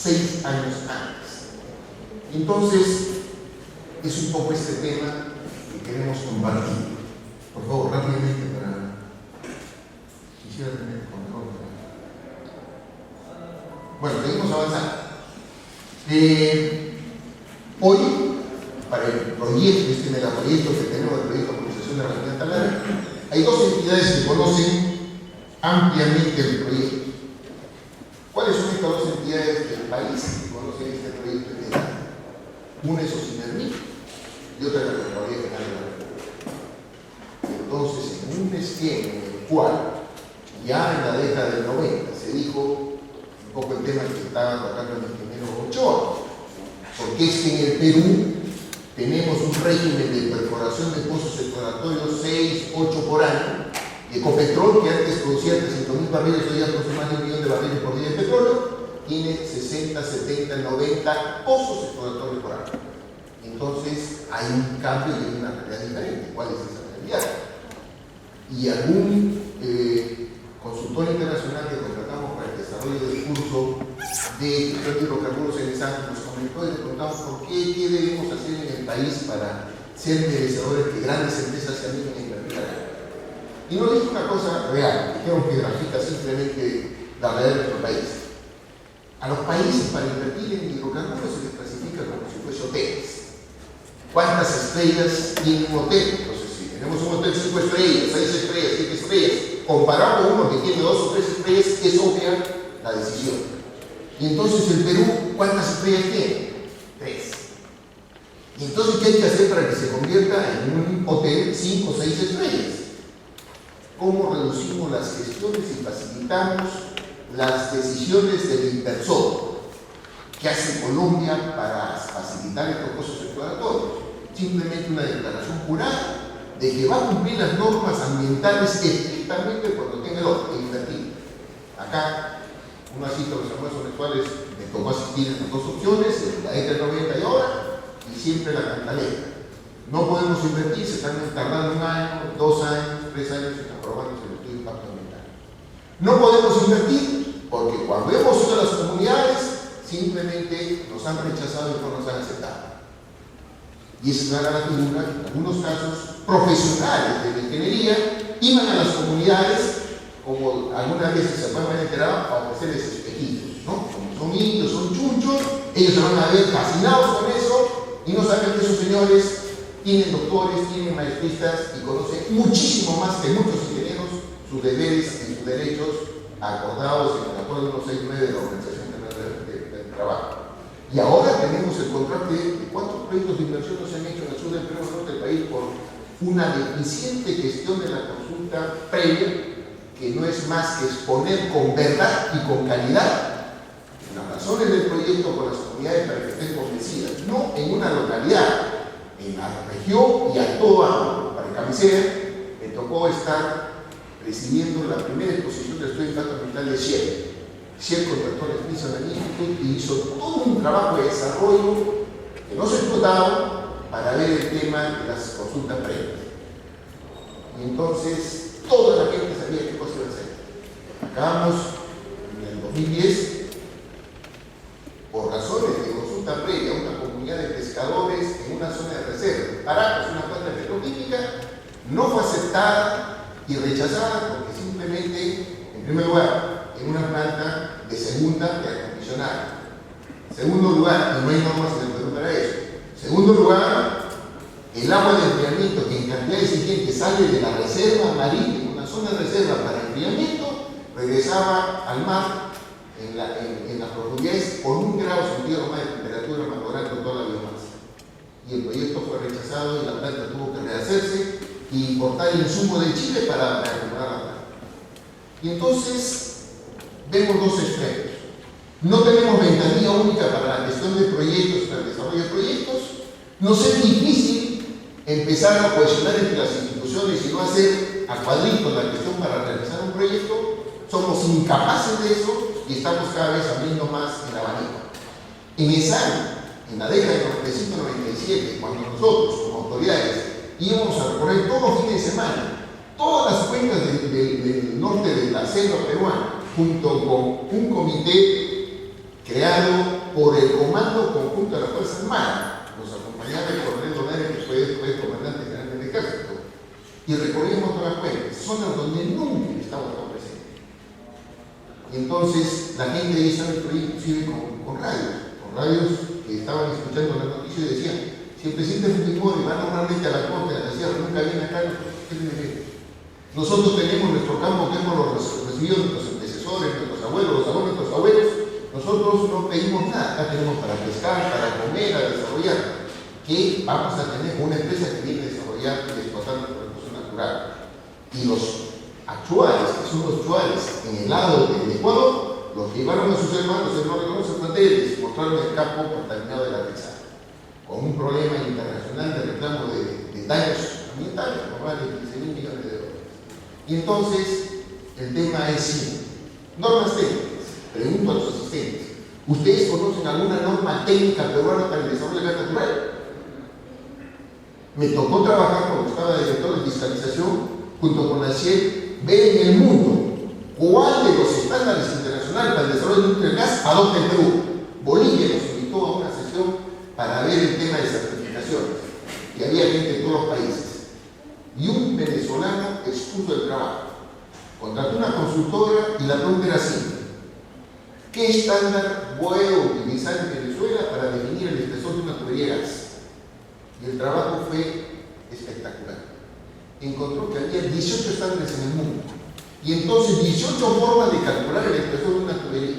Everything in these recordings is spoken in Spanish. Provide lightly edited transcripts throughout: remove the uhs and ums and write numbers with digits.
6 años antes. Entonces, es un poco este tema que queremos compartir. Por favor, rápidamente para... Quisiera tener el control. Bueno, seguimos avanzando. Hoy, para el proyecto, este megaproyecto que tenemos, el proyecto de actualización de la región Talara, hay dos entidades que conocen ampliamente el proyecto. ¿Cuáles son estas dos entidades del país que conocen este proyecto en edad? Una es Ocimermi y otra es la Contraloría General de la República. Entonces, en un esquema en el cual ya en la década del 90 se dijo un poco el tema que estaba tratando el ingeniero Ochoa, porque es que en el Perú tenemos un régimen de perforación de pozos exploratorios 6, 8 por año, y Ecopetrol, que antes producía 300.000 barriles, hoy ya produce más de 1 millón de barriles por día de petróleo, tiene 60, 70, 90 pozos exploratorios por año. Entonces hay un cambio y hay una realidad diferente. ¿Cuál es esa realidad? Y algún consultor internacional que contratamos para el desarrollo del curso de hidrocarburos en el SAN nos comentó y le preguntamos por qué debemos hacer en el país para ser merecedores que grandes empresas se animen a invertir acá. Y nos dijo una cosa real, dijeron que grafica simplemente la realidad de nuestro país. A los países para invertir en hidrocarburos se les clasifica como si fuese hoteles. ¿Cuántas estrellas tiene un hotel? Entonces, si tenemos un hotel 5 estrellas, 6 estrellas, 7 estrellas, comparado con uno que tiene 2 o 3 estrellas, es obvia la decisión. Y entonces el Perú, ¿cuántas estrellas tiene? 3. Y entonces, ¿qué hay que hacer para que se convierta en un hotel 5 o 6 estrellas? ¿Cómo reducimos las gestiones y facilitamos las decisiones del inversor? ¿Qué hace Colombia para facilitar estos pozos exploratorios? Simplemente una declaración jurada de que va a cumplir las normas ambientales estrictamente cuando tenga el otro, que invertir. Acá, una cita de los almuerzos mensuales me tocó asistir en las dos opciones, en la década del 90 y ahora, y siempre la cantaleta. No podemos invertir, se están tardando 1 año, 2 años, 3 años en aprobarnos el estudio de impacto ambiental. No podemos invertir porque cuando hemos ido a las comunidades, simplemente nos han rechazado y no nos han aceptado. Y esa es la figura, en algunos casos, profesionales de la ingeniería iban a las comunidades, como algunas veces se pueden enterar, a ofrecerles espejitos, ¿no? Como son indios, son chunchos, ellos se van a ver fascinados con eso y no saben que esos señores tienen doctores, tienen maestristas y conocen muchísimo más que muchos ingenieros sus deberes y sus derechos acordados en el acuerdo 169 de la Organización Internacional del Trabajo. Y ahora tenemos el contrato de cuántos proyectos de inversión se han hecho en el sur del Perú, norte del país, por una deficiente gestión de la consulta previa, que no es más que exponer con verdad y con calidad las razones del proyecto con las comunidades para que estén convencidas, no en una localidad, en la región y a todo año. Para el cabecera me tocó estar presidiendo la primera exposición del estudio de impacto ambiental de Shell. Shell contrató al Smithsonian Institute y hizo todo un trabajo de desarrollo que no se explotaba para ver el tema de las consultas previas. Y entonces toda la gente sabía qué cosa iba a hacer. Acabamos en el 2010, por razones de consulta previa, una comunidad de pescadores en una zona de reserva, Paracas, una planta petroquímica, no fue aceptada y rechazada porque simplemente, en primer lugar, en una planta de segunda de aire acondicionado. Segundo lugar, y no hay normas en el Perú para eso. Segundo lugar, el agua de enfriamiento que en cantidad exigente sale de la reserva marítima, una zona de reserva para enfriamiento, regresaba al mar en las profundidades con 1 grado centígrado más de temperatura, mejorando toda la biomasa. Y el proyecto fue rechazado y la planta tuvo que rehacerse y importar el insumo de Chile para reacumular la planta. Y entonces vemos dos extremos. No tenemos ventanilla única para la gestión de proyectos, para el desarrollo de proyectos. Nos es difícil empezar a cohesionar entre las instituciones y no hacer a cuadritos la gestión para realizar un proyecto. Somos incapaces de eso y estamos cada vez abriendo más el abanico. En esa año, en la década de 1997, cuando nosotros, como autoridades, íbamos a recorrer todos los fines de semana todas las cuencas del norte de la selva peruana, junto con un comité que creado por el Comando Conjunto de la Fuerza Armada. Nos acompañaba el coronel Donaire, que fue después comandante general del ejército, y recorríamos todas las cuencas, zonas donde nunca estaba tan presente. Y entonces la gente ahí estaba inclusive con radios que estaban escuchando las noticias y decían: si el presidente Fujimori va normalmente a la costa, decía, nunca viene acá, ¿qué le diré? Nosotros tenemos nuestro campo que hemos recibido nuestros antecesores, nuestros abuelos, los abuelos de nuestros abuelos. Nosotros no pedimos nada, acá tenemos para pescar, para comer, a desarrollar. Que vamos a tener una empresa que viene a desarrollar y explotar nuestro recurso natural. Y los achuares, que son los chuares en el lado del Ecuador, los llevaron a sus hermanos en los reconocen fronteras y mostraron el campo contaminado de la risa, con un problema internacional de reclamo de daños ambientales, por más de 15.000 millones de dólares. Y entonces, el tema es simple. Normas técnicas. Pregunto a los asistentes: ¿ustedes conocen alguna norma técnica peruana para el desarrollo del gas natural? Me tocó trabajar cuando estaba director de fiscalización junto con la CIE, ver en el mundo cuál de los estándares internacionales para el desarrollo del gas adopta el Perú. Bolivia nos invitó a una sesión para ver el tema de certificaciones y había gente de todos los países. Y un venezolano expuso el trabajo. Contrató una consultora y la pregunta era simple: ¿qué estándar puedo utilizar en Venezuela para definir el espesor de una tubería de gas? Y el trabajo fue espectacular. Encontró que había 18 estándares en el mundo. Y entonces 18 formas de calcular el espesor de una tubería.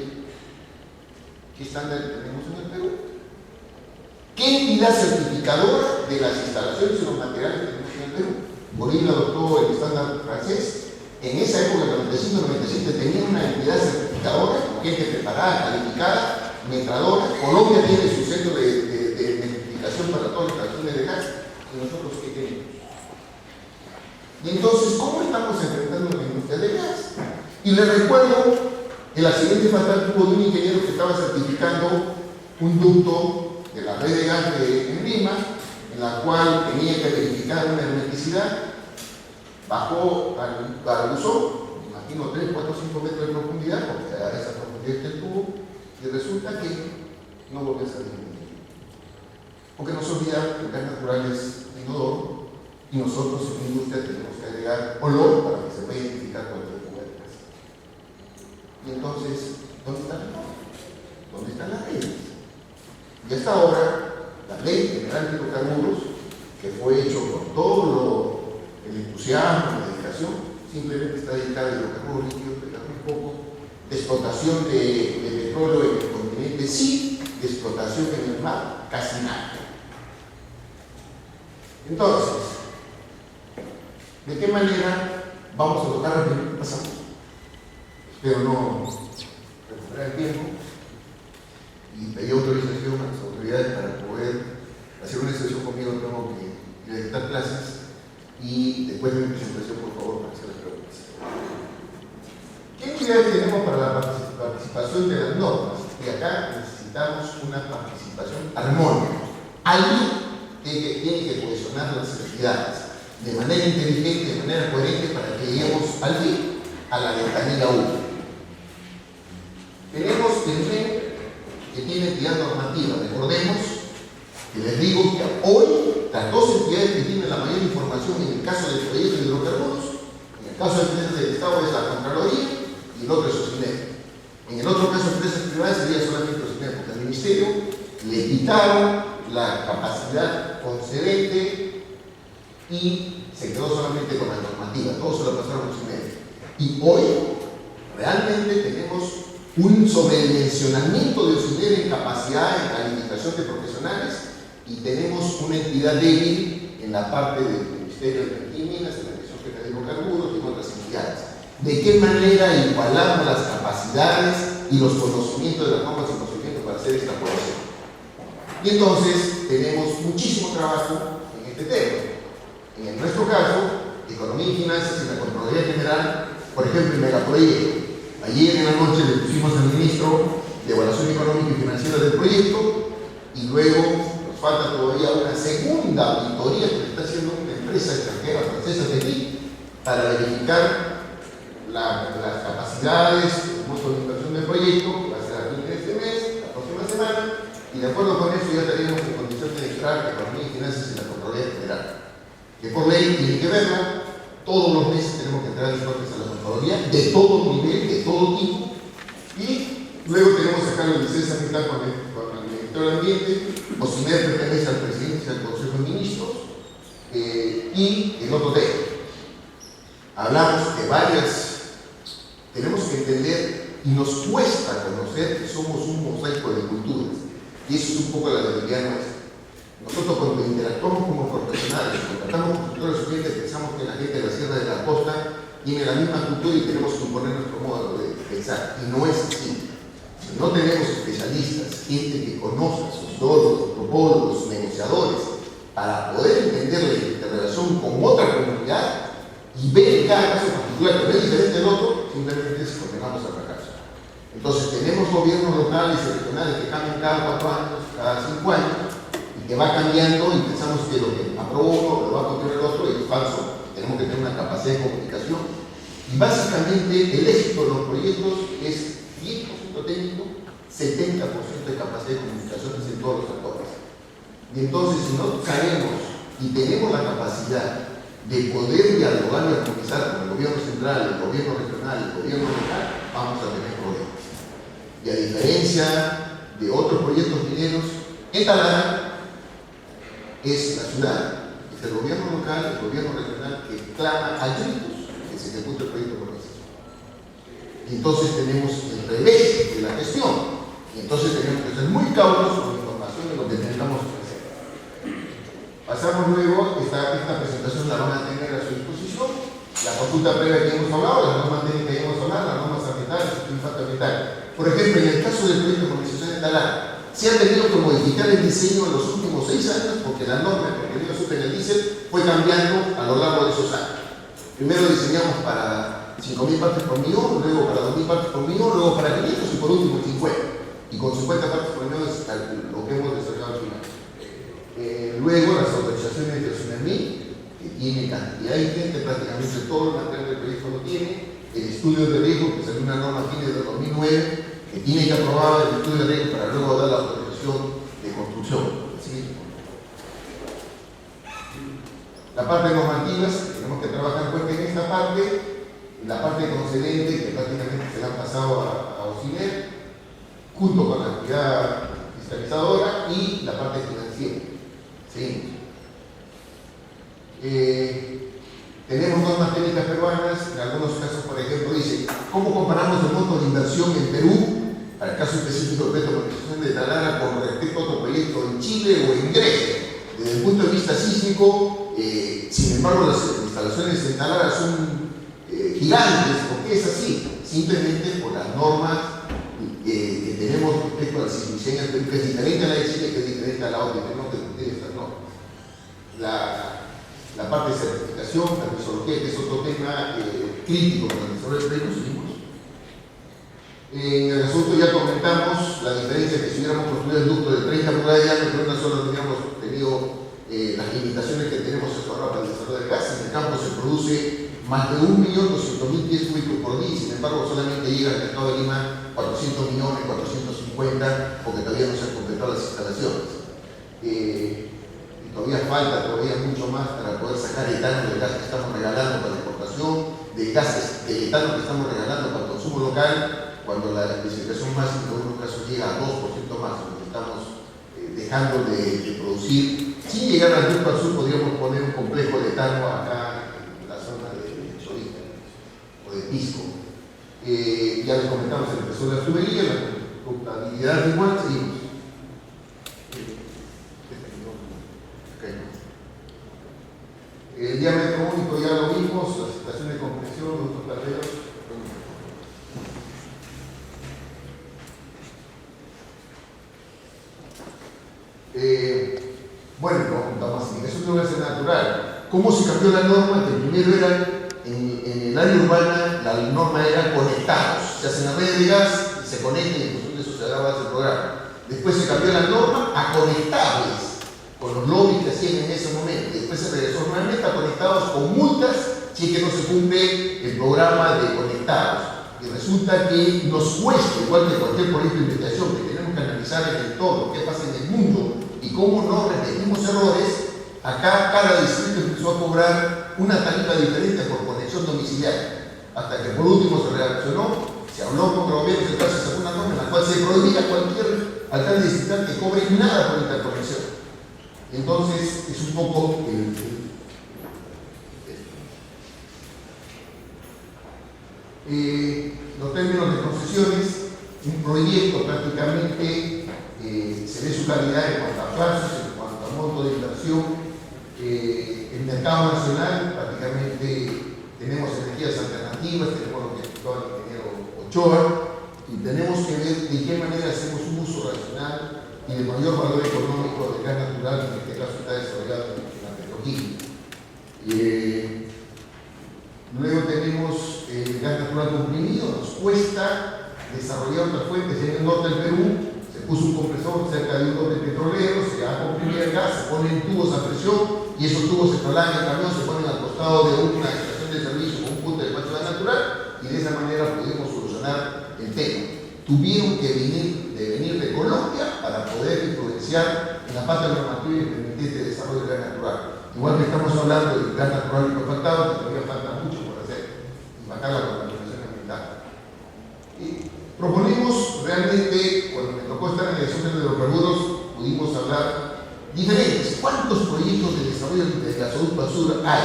¿Qué estándar tenemos en el Perú? ¿Qué entidad certificadora de las instalaciones y los materiales tenemos en el Perú? Bolivia adoptó el estándar francés. En esa época, en 1997, tenía una entidad certificadora, con gente preparada, calificada, metradora. Colombia tiene su centro de metrificación para todas las estaciones de gas. ¿Y nosotros qué tenemos? Y entonces, ¿cómo estamos enfrentando la industria del gas? Y les recuerdo el accidente fatal que hubo de un ingeniero que estaba certificando un ducto de la red de gas en Lima, en la cual tenía que verificar una hermeticidad. Bajó al buzón, me imagino 3, 4, 5 metros de profundidad, porque a esa profundidad está el tubo, y resulta que no volvió a salir. Porque nos olvidamos que el gas natural es inodoro, y nosotros en la industria tenemos que agregar olor para que se pueda identificar cualquier fuga de gas. Y entonces, ¿dónde está la norma? ¿Dónde están las leyes? Y hasta ahora, la Ley General de Hidrocarburos, que fue hecho con todo el entusiasmo, la dedicación, simplemente está dedicada a hidrocarburos líquidos, muy poco, de explotación de petróleo en el continente, sí, de explotación en el mar, casi nada. Entonces, ¿de qué manera vamos a tocar lo que pasamos? Espero no recuperar el tiempo y pedir autorización a las autoridades para poder hacer una sesión conmigo. Tengo que ir a dictar clases. Y después de mi presentación, por favor, para hacer las preguntas. ¿Qué entidades tenemos para la participación de las normas? Y acá necesitamos una participación armónica. Alguien tiene que cohesionar las entidades de manera inteligente, de manera coherente, para que lleguemos al fin a la ventanilla 1. Tenemos el MEN, que tiene entidad normativa. Recordemos que les digo que hoy las dos entidades que tienen la mayor información en el caso del proyecto de hidrocarburos, en el caso de empresas del Estado es la Contraloría y el otro es OCINER. En el otro caso de empresas privadas sería solamente OCINER, porque al Ministerio le quitaron la capacidad concedente y se quedó solamente con la normativa, todo se lo pasaron a OCINER. Y hoy realmente tenemos un sobredimensionamiento de OCINER en capacidad, en calificación de profesionales, y tenemos una entidad débil en la parte del Ministerio de Energía y Minas, en la Dirección General de Hidrocarburos y en otras entidades. ¿De qué manera igualamos las capacidades y los conocimientos de las normas y procedimientos para hacer esta población? Y entonces tenemos muchísimo trabajo en este tema. En nuestro caso, Economía y Finanzas y la Contraloría General, por ejemplo, el megaproyecto. Ayer en la noche le pusimos al ministro de Evaluación Económica y Financiera del proyecto, y luego nos falta todavía una segunda auditoría que está haciendo una empresa extranjera francesa de aquí para verificar las capacidades, el monto de inversión del proyecto, que va a ser a fin de este mes, Y de acuerdo con eso ya estaríamos en condiciones de entrar que Economía y Finanzas y la Contraloría General, que por ley tiene que verla. Todos los meses tenemos que entrar informes a la Contraloría de todo nivel, de todo tipo, y luego tenemos que sacar la licencia ambiental con el Ministerio del Ambiente, o si me pertenece al presidente del Consejo de Ministros, y el otro tema. Hablamos de tenemos que entender, y nos cuesta conocer que somos un mosaico de culturas, y eso es un poco la debilidad nuestra. Nosotros cuando interactuamos como profesionales, cuando tratamos con cultores clientes, pensamos que la gente de la Sierra de la Costa tiene la misma cultura y tenemos que imponer nuestro modo de pensar, y no es así. Si no tenemos especialistas, gente que conozca, sociólogos, antropólogos, negociadores, para poder entender la interrelación con otra comunidad y ver en cada caso particular que es diferente del otro, simplemente se condenamos al fracaso. Entonces tenemos gobiernos locales y regionales que cambian cada 4 años, cada 5 años, y que va cambiando y pensamos que lo que aprobó uno lo va a continuar el otro, y es falso. Tenemos que tener una capacidad de comunicación. Y básicamente el éxito de los proyectos es 10% técnico, 70% de capacidad de comunicación en todos los actores. Y entonces, si no sabemos y tenemos la capacidad de poder dialogar y armonizar con el gobierno central, el gobierno regional, el gobierno local, vamos a tener problemas. Y a diferencia de otros proyectos mineros, en Talara es la ciudad, es el gobierno local, el gobierno regional que clama a gritos que se ejecute el proyecto por eso. Y entonces tenemos el revés de la gestión. Y entonces tenemos que ser muy cautos con la información de lo que tengamos que hacer. Pasamos luego, esta presentación la van a tener a su disposición, la consulta previa que hemos hablado, las normas técnicas que hemos hablado, las normas ambientales, el impacto ambiental. Por ejemplo, en el caso del proyecto de modernización de Talara, se ha tenido que modificar el diseño en los últimos 6 años porque la norma, porque el azúcar en el diésel, fue cambiando a lo largo de esos años. Primero diseñamos para 5.000 partes por millón, luego para 2.000 partes por millón, luego para 500 y por último 50. Y con 50 partes por millón es lo que hemos desarrollado al final. Luego las autorizaciones de Tsunami, que tiene cantidad de gente, prácticamente todo el material del proyecto lo tiene, el estudio de riesgo, que salió una norma fines de 2009, que tiene que aprobar el estudio de riesgo para luego dar la autorización de construcción. ¿Sí? La parte de normativas, tenemos que trabajar fuerte en esta parte, la parte concedente, que prácticamente se la han pasado a OCINER, junto con la actividad fiscalizadora, y la parte financiera. ¿Sí? Tenemos normas técnicas peruanas, en algunos casos, por ejemplo, dice, ¿cómo comparamos el monto de inversión en Perú, para el caso específico del proyecto de construcción de Talara, con respecto a otro proyecto en Chile o en Grecia? Desde el punto de vista sísmico, sin embargo, las instalaciones en Talara son gigantes, porque es así, simplemente por las normas que tenemos respecto a la sismicidad en Perú, que es diferente a la de Chile, que es diferente a la otra, tenemos que cumplir estas normas. La parte de certificación, la mesología, que es otro tema crítico para el desarrollo del proyecto, seguimos. En el asunto ya comentamos la diferencia que si hubiéramos construido el ducto de 30 pulgadas de diámetro, no solo hubiéramos tenido las limitaciones que tenemos ahora para el desarrollo del gas. En el campo se produce más de 1.200.000 pies cúbicos por día, sin embargo solamente llega al mercado de Lima 400 millones, 450, porque todavía no se han completado las instalaciones. Todavía falta mucho más para poder sacar etano del gas que estamos regalando para la exportación, del etano que estamos regalando para el consumo local, cuando la especificación máxima en algunos casos llega a 2% más, lo que estamos dejando de producir. Sin llegar al Ducto al Sur, podríamos poner un complejo de etano acá en la zona de Chorita o de Pisco. Ya les comentamos el precio de la tubería, la contabilidad igual, seguimos. El diámetro único ya lo vimos, las estaciones de compresión, los calderos. Bueno, eso es una base natural. ¿Cómo se cambió la norma? Que primero era, en el área urbana, la norma era conectados. Se hacen las redes de gas y se conectan y en función de eso se daba ese programa. Después se cambió la norma a conectables, con los lobbies que hacían en ese momento. Después se regresó nuevamente a conectados con multas si es que no se cumple el programa de conectados. Y resulta que nos cuesta, igual que cualquier proyecto de investigación, que tenemos que analizar analizar en el todo qué pasa en el mundo y cómo no repetimos errores, acá cada distrito empezó a cobrar una tarifa diferente por conexión domiciliaria, hasta que por último se reaccionó, se habló con el gobierno central, se sacó una norma en la cual se prohibía a cualquier alcalde distrital que cobre nada por interconexión. Entonces es un poco los términos de concesiones. Un proyecto prácticamente se ve su calidad en cuanto a plazos, en cuanto a monto de inversión. El mercado nacional prácticamente tenemos energías alternativas, tenemos lo que explicaba el ingeniero Ochoa, y tenemos que ver de qué manera hacemos un uso racional y de mayor valor económico del gas natural, que en este caso está desarrollado en la petroquímica. Luego tenemos el gas natural comprimido, nos cuesta desarrollar otras fuentes. En el norte del Perú se puso un compresor cerca de un lote petrolero, se va a comprimir el gas, se ponen tubos a presión y esos tubos se trasladan en camión, se ponen al costado de una estación de servicio con un punto de cuatro natural y de esa manera pudimos solucionar el tema. Tuvieron que venir de Colombia para poder influenciar en la parte normativa y permitir el desarrollo del gas natural. Igual que estamos hablando del gas natural licuefactado, que todavía falta mucho por hacer y bajar la contaminación ambiental. Proponemos realmente, cuando me tocó estar en el examen de hidrocarburos, pudimos hablar diferentes. ¿Cuántos proyectos de desarrollo de gasoducto sur hay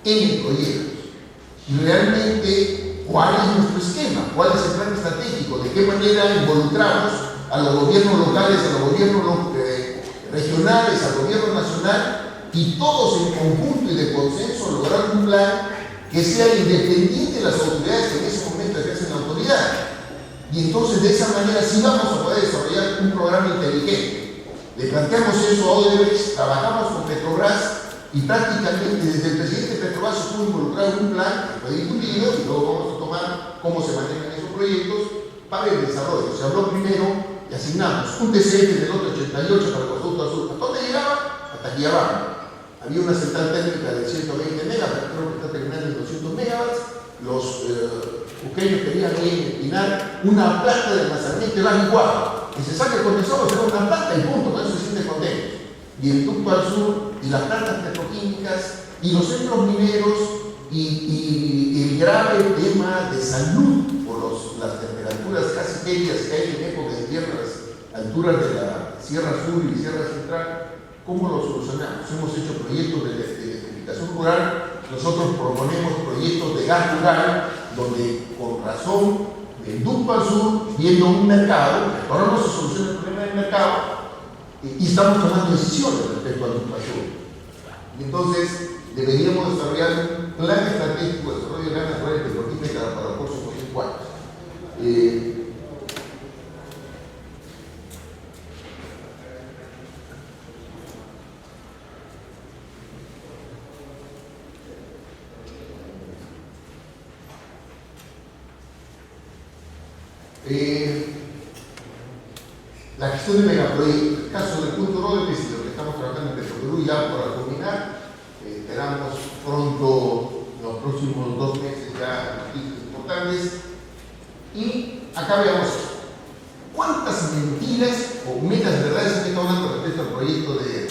en el proyecto? Y realmente, ¿cuál es nuestro esquema? ¿Cuál es el plan estratégico? ¿De qué manera involucramos a los gobiernos locales, a los gobiernos regionales, al gobierno nacional, y todos en conjunto y de consenso lograr un plan que sea independiente de las autoridades que en ese momento ejercen la autoridad? Y entonces de esa manera sí vamos a poder desarrollar un programa inteligente. Le planteamos eso a Odebrecht, trabajamos con Petrobras y prácticamente desde el presidente Petrobras estuvo involucrado en un plan que fue discutido y luego vamos a tomar cómo se manejan esos proyectos para el desarrollo. Se habló primero y asignamos un TCF del lote 88 para el gasoducto sur. ¿A dónde llegaba? Hasta aquí abajo. Había una central térmica de 120 megas, creo que está terminando en 200 megawatts. Los ucranianos querían empinar una planta de almacenamiento de gas licuado. Que se saque el compresor, se da una planta y punto, con eso se siente contento. Y el ducto al sur, y las plantas petroquímicas, y los centros mineros, y el grave tema de salud por las temperaturas casi medias que hay en época de invierno a las alturas de la Sierra Sur y Sierra Central. ¿Cómo lo solucionamos? Hemos hecho proyectos de electrificación rural. Nosotros proponemos proyectos de gas rural, donde con razón del ducto al sur, viendo un mercado, ahora no se soluciona el problema del mercado, y estamos tomando decisiones respecto al ducto al sur. Y entonces deberíamos desarrollar un plan estratégico de desarrollo de gas natural y petroquímica para los próximos 5 años. La gestión de megaproyectos, el caso del punto Rodríguez y lo que estamos trabajando en Petroperú ya para culminar, esperamos pronto, los próximos 2 meses ya noticias importantes. Y acá veamos cuántas mentiras o medias verdades se están hablando respecto al proyecto de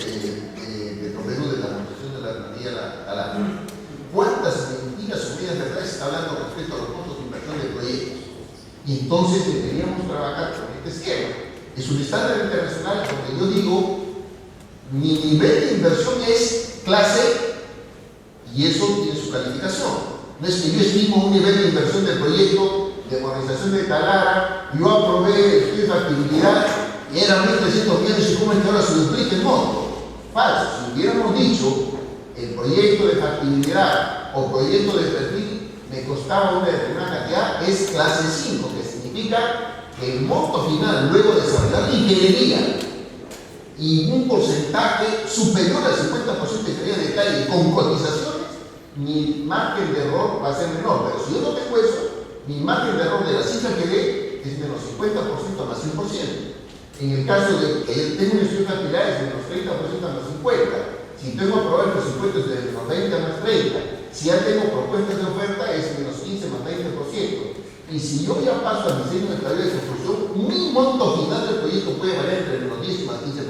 Petroperú de la concesión de la energía a la cuántas mentiras o medias verdades se está hablando respecto a los costos de inversión de proyectos. Y entonces deberíamos trabajar con este esquema. Es un estándar internacional donde yo digo, mi nivel de inversión es clase y eso tiene su calificación. No es que yo estimo un nivel de inversión del proyecto de modernización de Talara, yo aprobé el estudio de factibilidad y eran 1.300 millones y cómo es que ahora se duplica el monto. Falso. Si hubiéramos dicho el proyecto de factibilidad o proyecto de perfil me costaba una determinada cantidad, es clase 5, que significa que el monto final, luego de desarrollar la ingeniería y un porcentaje superior al 50% de ingeniería de detalle con cotizaciones, mi margen de error va a ser menor. Pero si yo no tengo eso, mi margen de error de la cifra que dé es menos 50% más 100%. En el caso de que tengo un estudio de factibilidad es menos 30% más 50%. Si tengo aprobado el presupuesto es de menos 20 más 30%. Si ya tengo propuestas de oferta es menos 15 más 20%. Y si yo ya paso al diseño de tarea de construcción, mi monto final del proyecto puede variar entre los 10 y más 15%.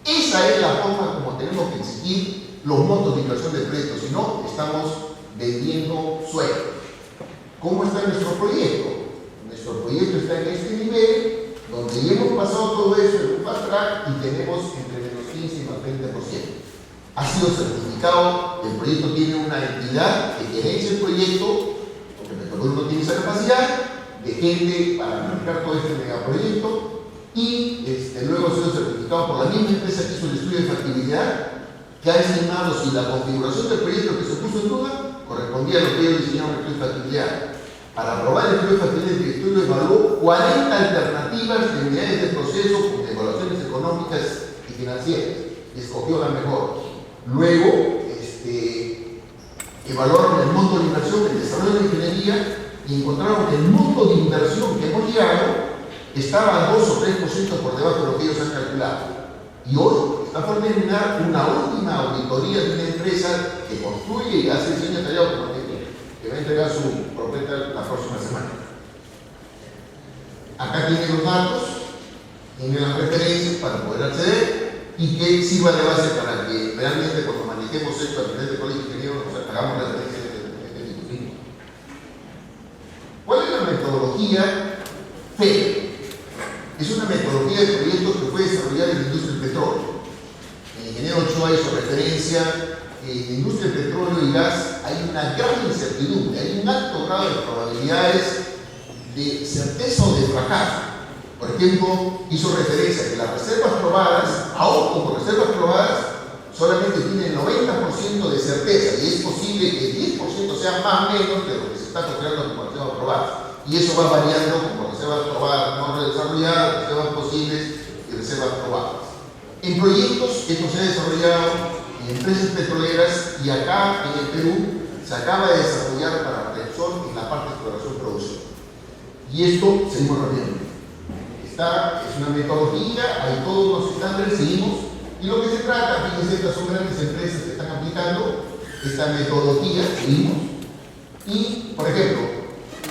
Esa es la forma como tenemos que exigir los montos de inversión del proyecto, si no, estamos vendiendo sueños. ¿Cómo está nuestro proyecto? Nuestro proyecto está en este nivel, donde ya hemos pasado todo eso en un fast track y tenemos entre menos 15 y más 20%. Ha sido certificado, el proyecto tiene una entidad que gerencia el proyecto, porque Petrolur no tiene esa capacidad de gente para manejar todo este megaproyecto, y luego ha sido certificado por la misma empresa que hizo el estudio de factibilidad, que ha estimado si la configuración del proyecto que se puso en duda correspondía a lo que ellos diseñaron el estudio de factibilidad. Para aprobar el estudio de factibilidad, el estudio evaluó 40 alternativas de unidades de proceso con evaluaciones económicas y financieras y escogió la mejor. Luego, evaluaron el monto de inversión, el desarrollo de la ingeniería y encontraron que el monto de inversión que hemos llegado estaba 2 o 3% por debajo de lo que ellos han calculado. Y hoy está por terminar una última auditoría de una empresa que construye y hace diseño detallado que va a entregar su propuesta la próxima semana. Acá tienen los datos, tienen las referencias para poder acceder y que sirva de base para que realmente cuando manejemos esto a nivel de colegio ingeniero hagamos las referencias de este tipo. ¿Cuál es la metodología FED? Es una metodología de proyectos que fue desarrollada en la industria del petróleo. El ingeniero Ochoa hizo referencia. En la industria del petróleo y gas hay una gran incertidumbre, hay un alto grado de probabilidades de certeza o de fracaso. Por ejemplo, hizo referencia a que las reservas probadas, aún como reservas probadas, solamente tienen 90% de certeza y es posible que el 10% sea más o menos de lo que se está considerando como reservas probadas. Y eso va variando como reservas probadas no desarrolladas, reservas posibles y reservas probadas. En proyectos esto se ha desarrollado en empresas petroleras y acá en el Perú se acaba de desarrollar para Repsol en la parte de exploración-producción. Y esto seguimos rápidamente. Es una metodología, hay todos los estándares, seguimos. Y lo que se trata, fíjense, estas son grandes empresas que están aplicando esta metodología, seguimos. Y, por ejemplo,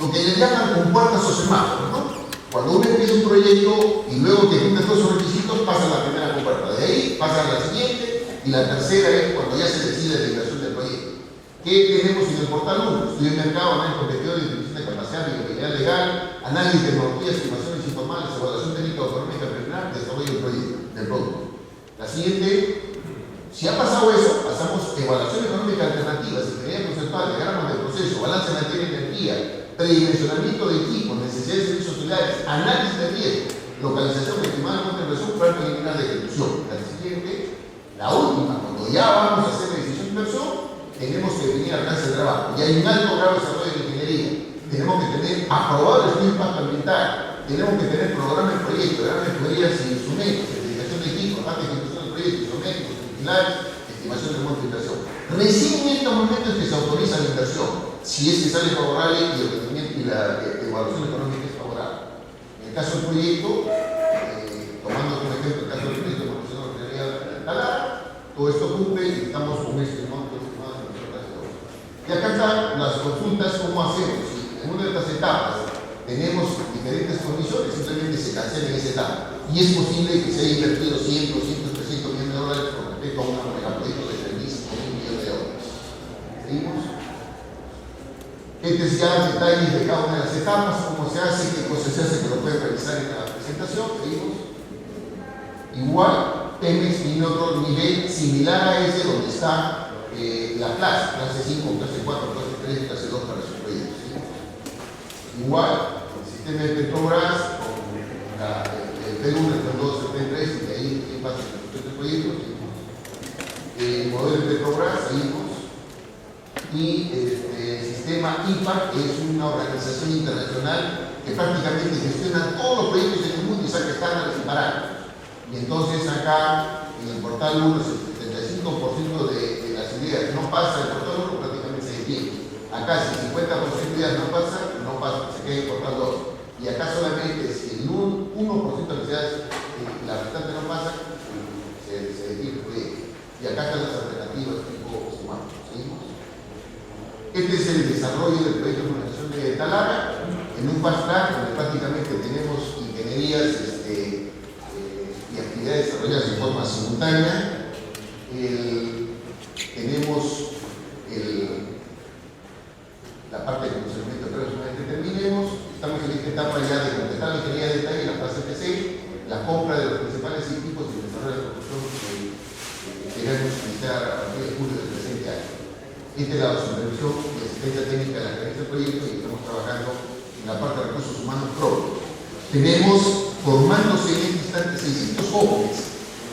lo que le llaman compuertas o semáforos, ¿no? Cuando uno empieza un proyecto y luego que cumple todos esos requisitos, pasa la primera compuerta. De ahí pasa a la siguiente y la tercera es cuando ya se decide la inversión del proyecto. ¿Qué tenemos en el portal 1? Estudio de mercado, análisis competidor, definición de capacidad, viabilidad legal, análisis de tecnologías, estimaciones informales, evaluación técnica económica preliminar, desarrollo del proyecto, del producto. La siguiente, si ha pasado eso, pasamos evaluación económica alternativa, ingeniería conceptual, diagrama de proceso, balance de materia y energía, predimensionamiento de equipos, necesidades de servicios auxiliares, análisis de riesgo, localización estimada de inversión, plan preliminar de ejecución. La siguiente, la última, cuando ya vamos a hacer la decisión de inversión, tenemos que definir alcance de trabajo. Y hay un alto grado de desarrollo de ingeniería. Tenemos que tener aprobado el estudio de impacto ambiental. Tenemos que tener programa de proyecto, diagrama de tuberías y instrumentos, identificación de equipos, parte de ejecución del proyecto, instrumentos, pilares, estimación de monto de inversión. Recién en estos momentos es que se autoriza la inversión, si es que sale favorable y el rendimiento y la evaluación económica es favorable. En el caso del proyecto, tomando como ejemplo el caso del proyecto de promoción de la ingeniería talar, todo esto cumple y estamos con este monto estimado de nuestro caso. Y acá están las consultas, cómo hacemos. Si en una de estas etapas tenemos diferentes condiciones, simplemente se cancela en esa etapa. Y es posible que se haya invertido 100, 200, 300 millones de dólares con respecto a un megaproyecto de 35 millones de dólares. ¿Seguimos? Este es ya detalles de cada una de las etapas, cómo se hace, qué cosas se hace, que lo pueden revisar en la presentación. ¿Seguimos? Igual, Pemex tiene otro nivel similar a ese donde está la clase 5, clase 4, clase 3, clase 2 para sus proyectos. ¿Sí? Igual, el sistema de Petrobras, con el Perú, el P2, el P3, y de ahí pasa el proyecto. El modelo de Petrobras, seguimos. Y el sistema IPAC, que es una organización internacional que prácticamente gestiona todos los proyectos en el mundo y saca estándares y parámetros. Y entonces acá en el portal 1 el 75% de las ideas no pasa, el portal 1 prácticamente se detiene. Acá si el 50% de ideas no pasa, se queda en el portal 2. Y acá solamente si el 1% de las ideas, la restante no pasa, se detiene el proyecto. Y acá están las alternativas tipo semáforo. ¿Seguimos? Este es el desarrollo del proyecto de organización de Talara. en un fast track donde prácticamente tenemos ingenierías y actividades desarrolladas en forma simultánea. Tenemos la parte de funcionamiento, pero solamente terminemos. Estamos en esta etapa ya de completar la ingeniería de detalle, la fase PC, la compra de los principales equipos y el desarrollo de la construcción que queremos iniciar a partir de julio del presente año. Esta es la supervisión y asistencia técnica de la gerencia del proyecto y estamos trabajando en la parte de recursos humanos propios. Tenemos formándose en este instante 600 jóvenes,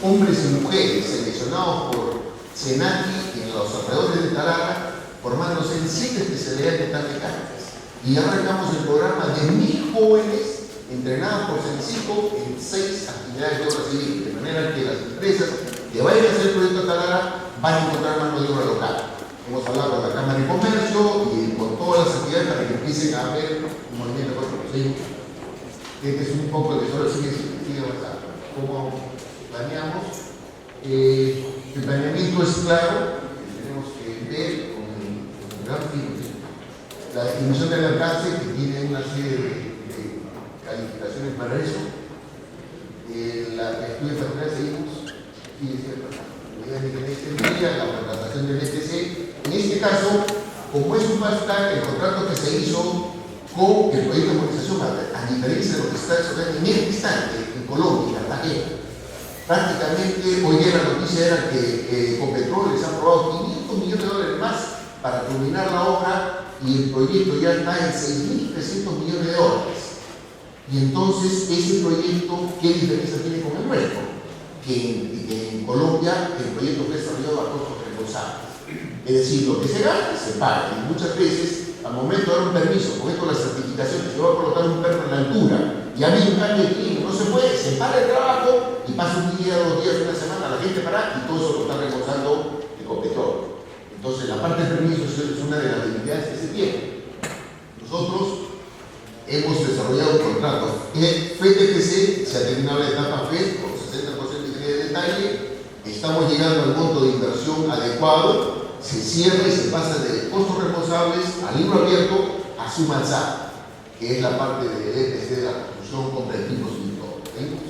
hombres y mujeres, seleccionados por Senaki en los alrededores de Tarara, formándose en 7 especialidades que están mecánicas. Y arrancamos el programa de 1000 jóvenes entrenados por Sensico en 6 actividades de obra civil, de manera que las empresas que vayan a hacer el proyecto Tarara van a encontrar mano de obra local. Hemos hablado con la Cámara de Comercio y con todas las actividades para que empiecen a haber un movimiento de construcción. Este es un poco de eso, sigue avanzando. ¿Cómo planeamos? El planeamiento es claro, tenemos que ver con el gran fin. La estimación del alcance, que tiene una serie de calificaciones para eso. La estudio factorial seguimos, sí, es cierto. La contratación del ETC. En este caso, como es un fast track, el contrato que se hizo con el proyecto de modernización, a diferencia de lo que está sucediendo en este instante en Colombia, en Cartagena, prácticamente hoy día la noticia era que Ecopetrol les ha aprobado $500 millones más para culminar la obra y el proyecto ya está en $6.300 millones. Y entonces, ese proyecto, ¿qué diferencia tiene con el nuestro? Que en Colombia el proyecto fue desarrollado a costos reembolsables. Es decir, lo que se gasta se paga. Y muchas veces, al momento de dar un permiso, con esto las certificaciones, se va a colocar un perno en la altura y ha habido un cambio de clima, no se puede, se para el trabajo y pasa un día, 2 días, una semana, la gente para y todo eso lo está reembolsando Ecopetrol. Entonces, la parte del permiso es una de las debilidades que se tiene. Nosotros hemos desarrollado un contrato. FTPC se ha terminado la etapa FED con 60% de ingeniería de detalle. Estamos llegando al monto de inversión adecuado. Se cierra y se pasa de costos responsables a libro abierto a suma alzada, que es la parte del EPC de la construcción con equipos y todo. ¿Seguimos?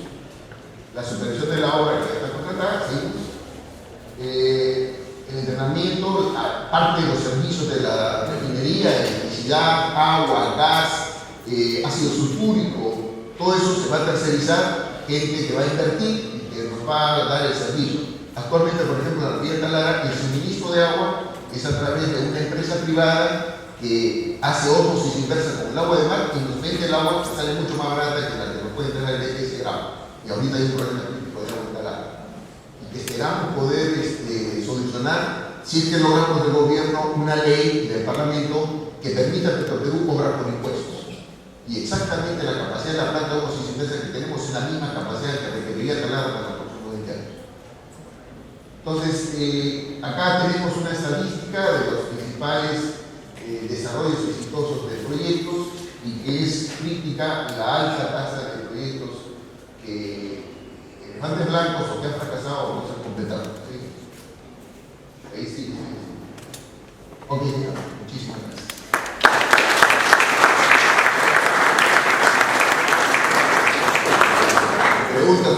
La supervisión de la obra que ya está contratada. ¿Seguimos? El entrenamiento, parte de los servicios de la refinería, electricidad, agua, gas, ácido sulfúrico, todo eso se va a tercerizar, gente que va a invertir y que nos va a dar el servicio. Actualmente, por ejemplo, en la refinería Talara, el suministro de agua es a través de una empresa privada que hace osmosis inversa con el agua de mar y nos vende el agua que sale mucho más barata que la que nos puede entregar el ETS grado. Y ahorita hay un problema crítico de agua en Talara. Y que esperamos poder solucionar si es que logramos del gobierno una ley del Parlamento que permita a Petroperú cobrar por impuestos. Y exactamente la capacidad de la planta de osmosis inversa que tenemos es la misma capacidad que requeriría Talara para los próximos 20 años. Entonces, acá tenemos una estadística de los principales desarrollos exitosos de proyectos y que es crítica la alta tasa de proyectos que elefantes blancos o que han fracasado o no se han completado. ¿Sí? Ahí sí. Ok, muchísimas gracias. Preguntas.